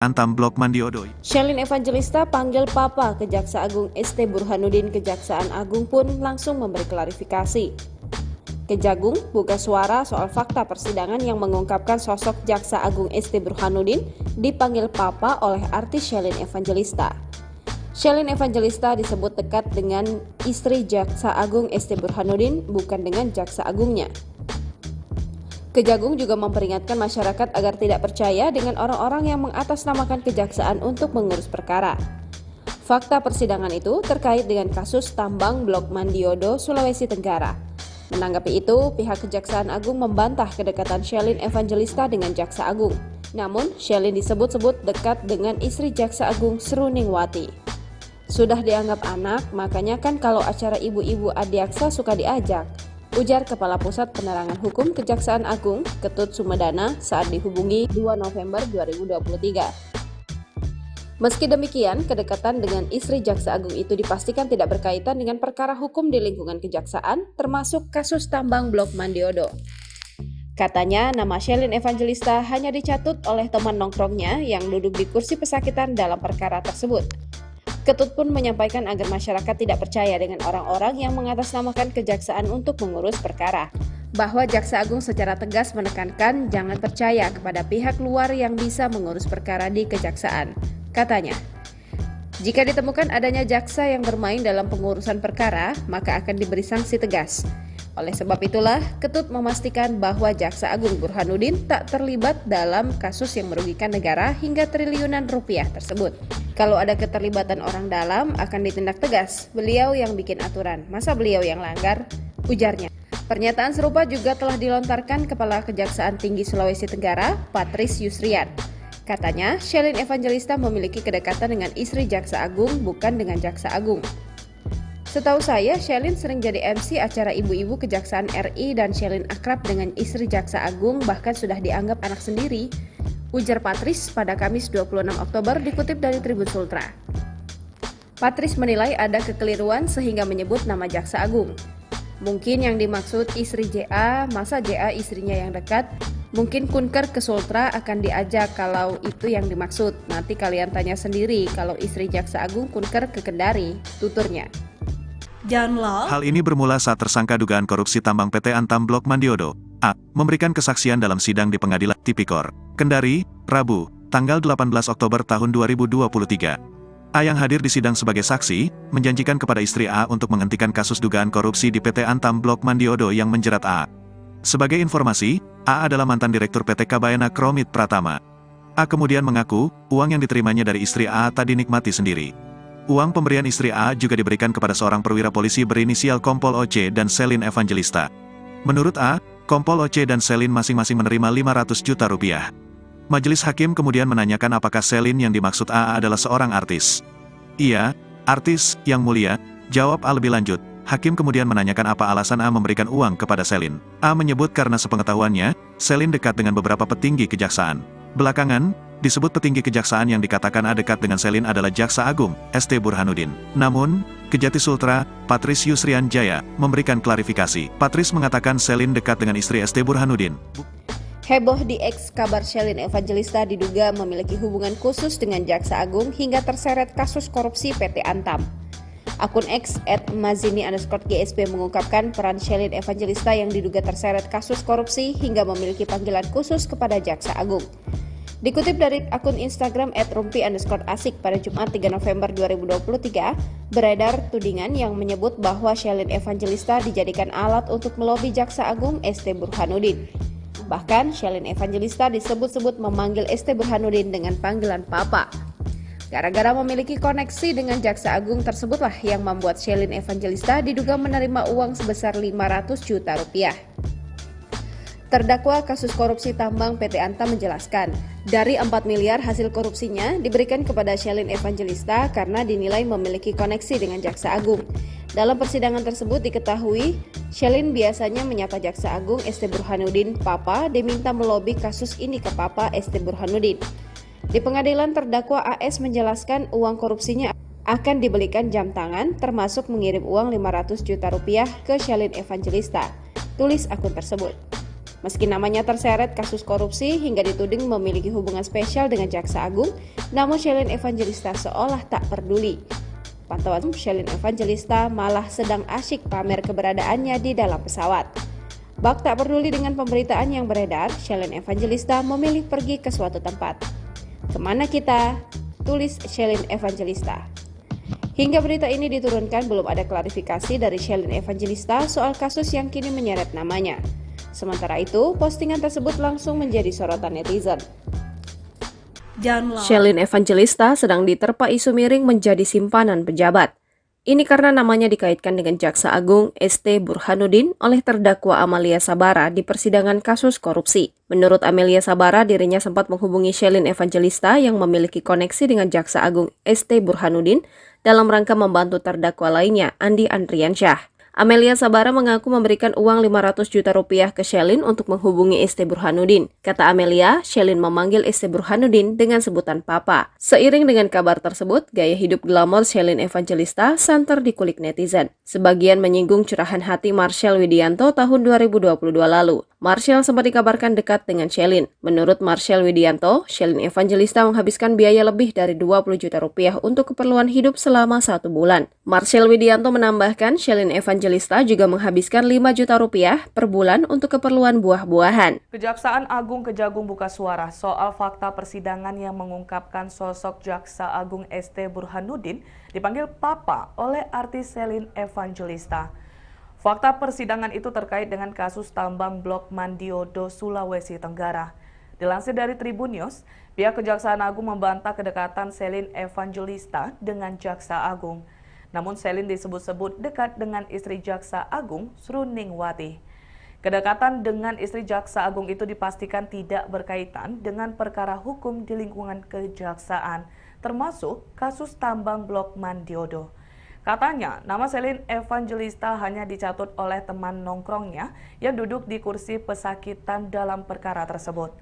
Antam Blok Mandiodo. Shelin Evangelista panggil Papa ke Jaksa Agung ST Burhanuddin. Kejaksaan Agung pun langsung memberi klarifikasi. Kejagung buka suara soal fakta persidangan yang mengungkapkan sosok Jaksa Agung ST Burhanuddin dipanggil Papa oleh artis Shelin Evangelista. Shelin Evangelista disebut dekat dengan istri Jaksa Agung ST Burhanuddin, bukan dengan Jaksa Agungnya. Kejagung juga memperingatkan masyarakat agar tidak percaya dengan orang-orang yang mengatasnamakan kejaksaan untuk mengurus perkara. Fakta persidangan itu terkait dengan kasus tambang Blok Mandiodo, Sulawesi Tenggara. Menanggapi itu, pihak Kejaksaan Agung membantah kedekatan Shelin Evangelista dengan Jaksa Agung. Namun, Shelin disebut-sebut dekat dengan istri Jaksa Agung Sruningwati. Sudah dianggap anak, makanya kan kalau acara ibu-ibu adiaksa suka diajak, ujar Kepala Pusat Penerangan Hukum Kejaksaan Agung, Ketut Sumedana saat dihubungi 2 November 2023. Meski demikian, kedekatan dengan istri Jaksa Agung itu dipastikan tidak berkaitan dengan perkara hukum di lingkungan kejaksaan, termasuk kasus tambang Blok Mandiodo. Katanya, nama Shelin Evangelista hanya dicatut oleh teman nongkrongnya yang duduk di kursi pesakitan dalam perkara tersebut. Ketut pun menyampaikan agar masyarakat tidak percaya dengan orang-orang yang mengatasnamakan kejaksaan untuk mengurus perkara. Bahwa Jaksa Agung secara tegas menekankan jangan percaya kepada pihak luar yang bisa mengurus perkara di kejaksaan. Katanya, jika ditemukan adanya jaksa yang bermain dalam pengurusan perkara, maka akan diberi sanksi tegas. Oleh sebab itulah, Ketut memastikan bahwa Jaksa Agung Burhanuddin tak terlibat dalam kasus yang merugikan negara hingga triliunan rupiah tersebut. Kalau ada keterlibatan orang dalam, akan ditindak tegas. Beliau yang bikin aturan, masa beliau yang langgar? Ujarnya. Pernyataan serupa juga telah dilontarkan Kepala Kejaksaan Tinggi Sulawesi Tenggara, Patris Yusrian. Katanya, Shelin Evangelista memiliki kedekatan dengan istri Jaksa Agung, bukan dengan Jaksa Agung. Setahu saya, Shelin sering jadi MC acara ibu-ibu Kejaksaan RI dan Shelin akrab dengan istri Jaksa Agung, bahkan sudah dianggap anak sendiri, ujar Patris pada Kamis 26 Oktober dikutip dari Tribun Sultra. Patris menilai ada kekeliruan sehingga menyebut nama Jaksa Agung. Mungkin yang dimaksud istri JA, masa JA istrinya yang dekat? Mungkin kunker ke Sultra akan diajak kalau itu yang dimaksud. Nanti kalian tanya sendiri kalau istri Jaksa Agung kunker ke Kendari, tuturnya. Download. Hal ini bermula saat tersangka dugaan korupsi tambang PT Antam Blok Mandiodo, A, memberikan kesaksian dalam sidang di Pengadilan Tipikor, Kendari, Rabu, tanggal 18 Oktober tahun 2023. A yang hadir di sidang sebagai saksi, menjanjikan kepada istri A untuk menghentikan kasus dugaan korupsi di PT Antam Blok Mandiodo yang menjerat A. Sebagai informasi, A adalah mantan Direktur PT Kabayana Kromit Pratama. A kemudian mengaku, uang yang diterimanya dari istri A tak dinikmati sendiri. Uang pemberian istri A juga diberikan kepada seorang perwira polisi berinisial Kompol OC dan Shelin Evangelista. Menurut A, Kompol OC dan Shelin masing-masing menerima 500 juta rupiah. Majelis Hakim kemudian menanyakan apakah Shelin yang dimaksud A adalah seorang artis. Iya, artis, yang mulia, jawab A lebih lanjut. Hakim kemudian menanyakan apa alasan A memberikan uang kepada Shelin. A menyebut karena sepengetahuannya, Shelin dekat dengan beberapa petinggi kejaksaan. Belakangan, disebut petinggi kejaksaan yang dikatakan A dekat dengan Shelin adalah Jaksa Agung, ST Burhanuddin. Namun, Kejati Sultra, Patris Yusrian Jaya, memberikan klarifikasi. Patris mengatakan Shelin dekat dengan istri ST Burhanuddin. Heboh di X kabar Shelin Evangelista diduga memiliki hubungan khusus dengan Jaksa Agung hingga terseret kasus korupsi PT Antam. Akun X @mazini_gsp mengungkapkan peran Shelin Evangelista yang diduga terseret kasus korupsi hingga memiliki panggilan khusus kepada Jaksa Agung. Dikutip dari akun Instagram @rumpi_asik pada Jumat 3 November 2023, beredar tudingan yang menyebut bahwa Shelin Evangelista dijadikan alat untuk melobi Jaksa Agung ST Burhanuddin. Bahkan, Shelin Evangelista disebut-sebut memanggil ST Burhanuddin dengan panggilan Papa. Gara-gara memiliki koneksi dengan Jaksa Agung tersebutlah yang membuat Shelin Evangelista diduga menerima uang sebesar 500 juta rupiah. Terdakwa kasus korupsi tambang PT Antam menjelaskan, dari 4 miliar hasil korupsinya diberikan kepada Shelin Evangelista karena dinilai memiliki koneksi dengan Jaksa Agung. Dalam persidangan tersebut diketahui, Shelin biasanya menyapa Jaksa Agung ST Burhanuddin Papa diminta melobi kasus ini ke Papa ST Burhanuddin. Di pengadilan terdakwa AS menjelaskan uang korupsinya akan dibelikan jam tangan termasuk mengirim uang 500 juta rupiah ke Shelin Evangelista, tulis akun tersebut. Meski namanya terseret kasus korupsi hingga dituding memiliki hubungan spesial dengan Jaksa Agung, namun Shelin Evangelista seolah tak peduli. Pantauan Shelin Evangelista malah sedang asyik pamer keberadaannya di dalam pesawat. Bak tak peduli dengan pemberitaan yang beredar, Shelin Evangelista memilih pergi ke suatu tempat. Kemana kita? Tulis Shelin Evangelista. Hingga berita ini diturunkan belum ada klarifikasi dari Shelin Evangelista soal kasus yang kini menyeret namanya. Sementara itu, postingan tersebut langsung menjadi sorotan netizen. Shelin Evangelista sedang diterpa isu miring menjadi simpanan pejabat. Ini karena namanya dikaitkan dengan Jaksa Agung ST Burhanuddin oleh terdakwa Amelia Sabara di persidangan kasus korupsi. Menurut Amelia Sabara, dirinya sempat menghubungi Shelin Evangelista yang memiliki koneksi dengan Jaksa Agung ST Burhanuddin dalam rangka membantu terdakwa lainnya, Andi Andriansyah. Amelia Sabara mengaku memberikan uang 500 juta rupiah ke Shelin untuk menghubungi ST Burhanuddin. Kata Amelia, Shelin memanggil ST Burhanuddin dengan sebutan Papa. Seiring dengan kabar tersebut, gaya hidup glamor Shelin Evangelista santer dikulik netizen. Sebagian menyinggung curahan hati Marshel Widianto tahun 2022 lalu. Marshel sempat dikabarkan dekat dengan Shelin. Menurut Marshel Widianto, Shelin Evangelista menghabiskan biaya lebih dari 20 juta rupiah untuk keperluan hidup selama 1 bulan. Marshel Widianto menambahkan Shelin Evangelista juga menghabiskan 5 juta rupiah per bulan untuk keperluan buah-buahan. Kejaksaan Agung Kejagung buka suara soal fakta persidangan yang mengungkapkan sosok Jaksa Agung ST Burhanuddin dipanggil Papa oleh artis Shelin Evangelista. Fakta persidangan itu terkait dengan kasus tambang Blok Mandiodo, Sulawesi Tenggara. Dilansir dari Tribun News, pihak Kejaksaan Agung membantah kedekatan Shelin Evangelista dengan Jaksa Agung. Namun Shelin disebut-sebut dekat dengan istri Jaksa Agung, Sruningwati. Kedekatan dengan istri Jaksa Agung itu dipastikan tidak berkaitan dengan perkara hukum di lingkungan kejaksaan, termasuk kasus tambang Blok Mandiodo. Katanya, nama Shelin Evangelista hanya dicatut oleh teman nongkrongnya yang duduk di kursi pesakitan dalam perkara tersebut.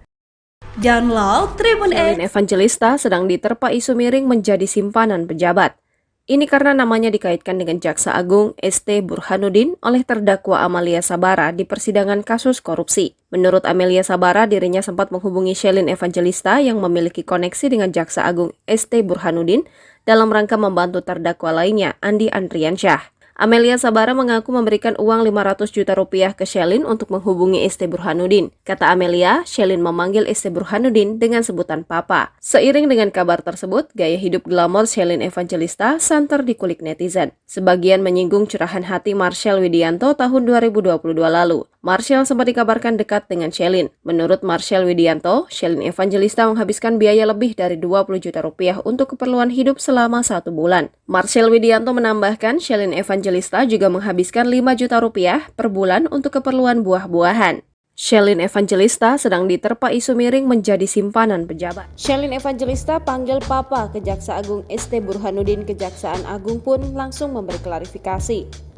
Download Tribun Shelin Evangelista sedang diterpa isu miring menjadi simpanan pejabat. Ini karena namanya dikaitkan dengan Jaksa Agung ST Burhanuddin oleh terdakwa Amelia Sabara di persidangan kasus korupsi. Menurut Amelia Sabara, dirinya sempat menghubungi Shelin Evangelista yang memiliki koneksi dengan Jaksa Agung ST Burhanuddin dalam rangka membantu terdakwa lainnya, Andi Andriansyah. Amelia Sabara mengaku memberikan uang 500 juta rupiah ke Shelin untuk menghubungi ST Burhanuddin. Kata Amelia, Shelin memanggil ST Burhanuddin dengan sebutan Papa. Seiring dengan kabar tersebut, gaya hidup glamor Shelin Evangelista santer dikulik netizen. Sebagian menyinggung curahan hati Marshel Widianto tahun 2022 lalu. Marshel sempat dikabarkan dekat dengan Shelin. Menurut Marshel Widianto, Shelin Evangelista menghabiskan biaya lebih dari 20 juta rupiah untuk keperluan hidup selama 1 bulan. Marshel Widianto menambahkan Shelin Evangelista juga menghabiskan 5 juta rupiah per bulan untuk keperluan buah-buahan. Shelin Evangelista sedang diterpa isu miring menjadi simpanan pejabat. Shelin Evangelista panggil Papa ke Jaksa Agung ST Burhanuddin. Kejaksaan Agung pun langsung memberi klarifikasi.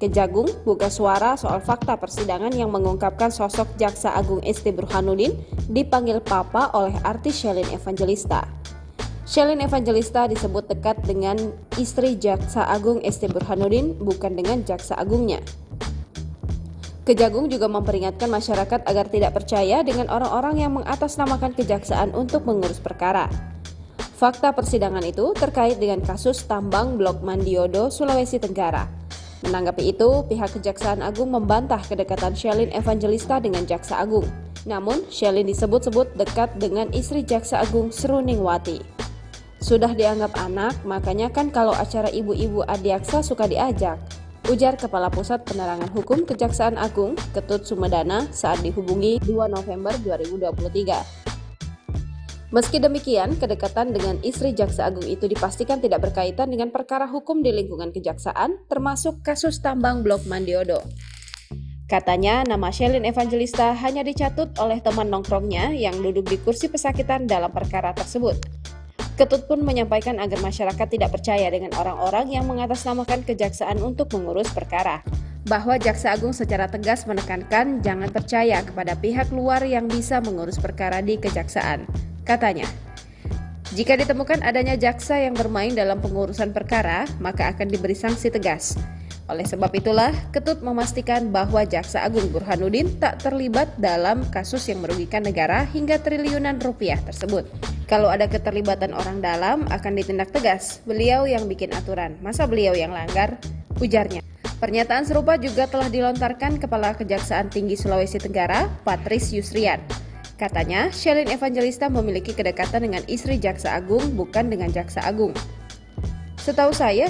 Kejagung buka suara soal fakta persidangan yang mengungkapkan sosok Jaksa Agung ST Burhanuddin dipanggil Papa oleh artis Shelin Evangelista. Shelin Evangelista disebut dekat dengan istri Jaksa Agung ST Burhanuddin, bukan dengan Jaksa Agungnya. Kejagung juga memperingatkan masyarakat agar tidak percaya dengan orang-orang yang mengatasnamakan kejaksaan untuk mengurus perkara. Fakta persidangan itu terkait dengan kasus tambang Blok Mandiodo, Sulawesi Tenggara. Menanggapi itu, pihak Kejaksaan Agung membantah kedekatan Shelin Evangelista dengan Jaksa Agung. Namun, Shelin disebut-sebut dekat dengan istri Jaksa Agung, Sruningwati. Sudah dianggap anak, makanya kan kalau acara ibu-ibu adiaksa suka diajak, ujar Kepala Pusat Penerangan Hukum Kejaksaan Agung, Ketut Sumedana saat dihubungi 2 November 2023. Meski demikian, kedekatan dengan istri Jaksa Agung itu dipastikan tidak berkaitan dengan perkara hukum di lingkungan kejaksaan, termasuk kasus tambang Blok Mandiodo. Katanya, nama Shelin Evangelista hanya dicatut oleh teman nongkrongnya yang duduk di kursi pesakitan dalam perkara tersebut. Ketut pun menyampaikan agar masyarakat tidak percaya dengan orang-orang yang mengatasnamakan kejaksaan untuk mengurus perkara. Bahwa Jaksa Agung secara tegas menekankan jangan percaya kepada pihak luar yang bisa mengurus perkara di kejaksaan. Katanya, jika ditemukan adanya jaksa yang bermain dalam pengurusan perkara, maka akan diberi sanksi tegas. Oleh sebab itulah, Ketut memastikan bahwa Jaksa Agung Burhanuddin tak terlibat dalam kasus yang merugikan negara hingga triliunan rupiah tersebut. Kalau ada keterlibatan orang dalam, akan ditindak tegas. Beliau yang bikin aturan, masa beliau yang langgar? Ujarnya. Pernyataan serupa juga telah dilontarkan Kepala Kejaksaan Tinggi Sulawesi Tenggara, Patris Yusrian. Katanya, Shelin Evangelista memiliki kedekatan dengan istri Jaksa Agung, bukan dengan Jaksa Agung. Setahu saya,